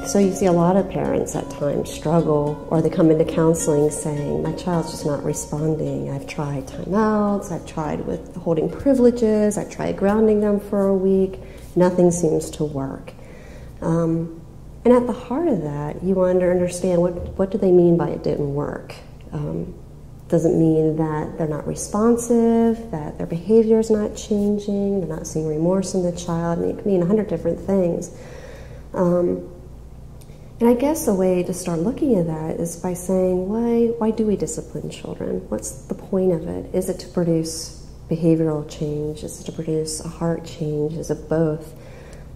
So you see a lot of parents at times struggle, or they come into counseling saying, my child's just not responding. I've tried timeouts, I've tried with holding privileges, I've tried grounding them for a week, nothing seems to work. And at the heart of that, you want to understand what do they mean by it didn't work? Does it mean that they're not responsive, that their behavior is not changing, they're not seeing remorse in the child? I mean, it can mean 100 different things. And I guess the way to start looking at that is by saying, why do we discipline children? What's the point of it? Is it to produce behavioral change? Is it to produce a heart change? Is it both?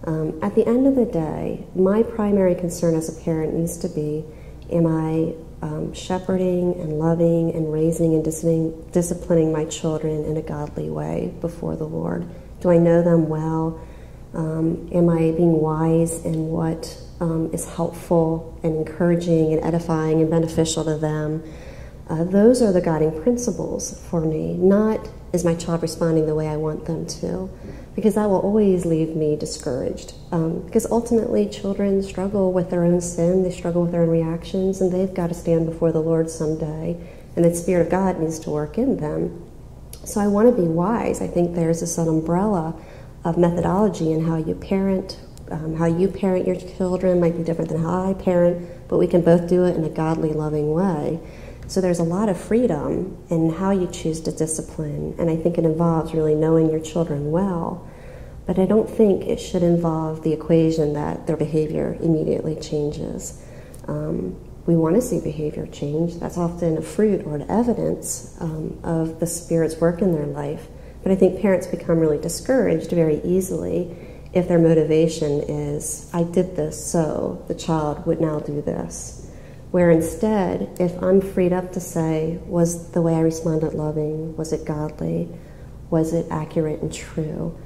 At the end of the day, my primary concern as a parent needs to be, am I shepherding and loving and raising and disciplining my children in a godly way before the Lord? Do I know them well? Am I being wise in what is helpful and encouraging and edifying and beneficial to them? Those are the guiding principles for me, not is my child responding the way I want them to, because that will always leave me discouraged. Because ultimately children struggle with their own sin, they struggle with their own reactions, and they've got to stand before the Lord someday, and the Spirit of God needs to work in them. So I want to be wise. I think there's this umbrella of methodology in how you parent. How you parent your children might be different than how I parent, but we can both do it in a godly, loving way. So there's a lot of freedom in how you choose to discipline, and I think it involves really knowing your children well. But I don't think it should involve the equation that their behavior immediately changes. We want to see behavior change. That's often a fruit or an evidence of the Spirit's work in their life. But I think parents become really discouraged very easily if their motivation is, I did this so the child would now do this. Where instead, if I'm freed up to say, was the way I responded loving? Was it godly? Was it accurate and true?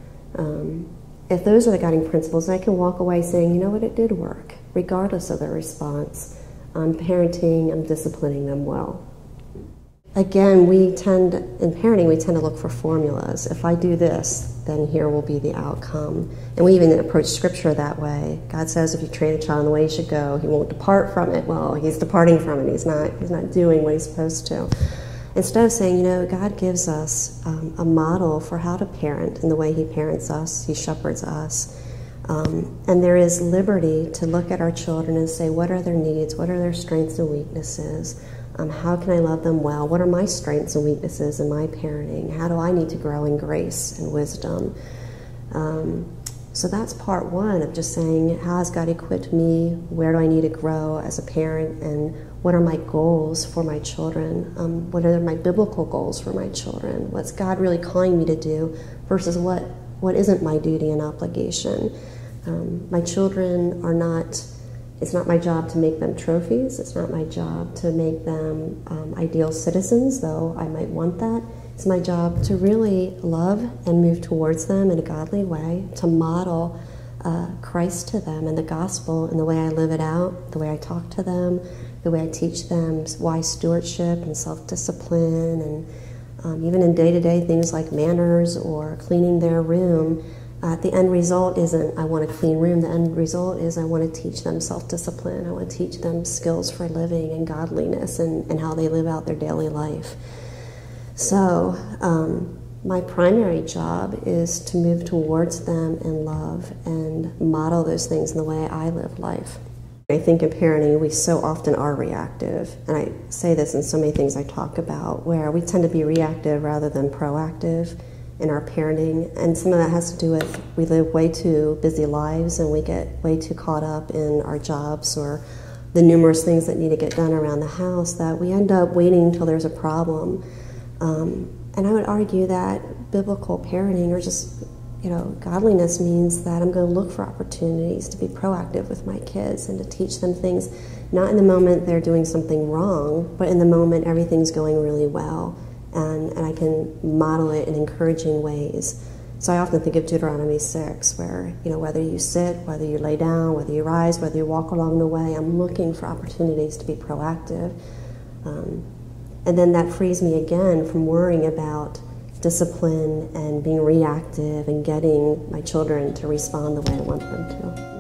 If those are the guiding principles, I can walk away saying, you know what, it did work, regardless of their response. I'm parenting, I'm disciplining them well. Again, in parenting, we tend to look for formulas. If I do this, then here will be the outcome. And we even approach Scripture that way. God says if you train a child in the way he should go, he won't depart from it. Well, he's departing from it. He's not doing what he's supposed to. Instead of saying, you know, God gives us a model for how to parent in the way he parents us, he shepherds us. And there is liberty to look at our children and say, what are their needs? What are their strengths and weaknesses? How can I love them well? What are my strengths and weaknesses in my parenting? How do I need to grow in grace and wisdom? So that's part one of just saying, how has God equipped me? Where do I need to grow as a parent? And what are my goals for my children? What are my biblical goals for my children? What's God really calling me to do versus what isn't my duty and obligation? My children are not... It's not my job to make them trophies. It's not my job to make them ideal citizens, though I might want that. It's my job to really love and move towards them in a godly way, to model Christ to them and the gospel in the way I live it out, the way I talk to them, the way I teach them wise stewardship and self-discipline, and even in day-to-day things like manners or cleaning their room. The end result isn't, I want a clean room. The end result is I want to teach them self-discipline. I want to teach them skills for living and godliness and how they live out their daily life. So my primary job is to move towards them in love and model those things in the way I live life. I think in parenting we so often are reactive, and I say this in so many things I talk about, where we tend to be reactive rather than proactive in our parenting, and some of that has to do with we live way too busy lives and we get way too caught up in our jobs or the numerous things that need to get done around the house that we end up waiting until there's a problem. And I would argue that biblical parenting, or just, you know, godliness, means that I'm going to look for opportunities to be proactive with my kids and to teach them things, not in the moment they're doing something wrong, but in the moment everything's going really well. And I can model it in encouraging ways. So I often think of Deuteronomy 6, where, you know, whether you sit, whether you lay down, whether you rise, whether you walk along the way, I'm looking for opportunities to be proactive. And then that frees me again from worrying about discipline and being reactive and getting my children to respond the way I want them to.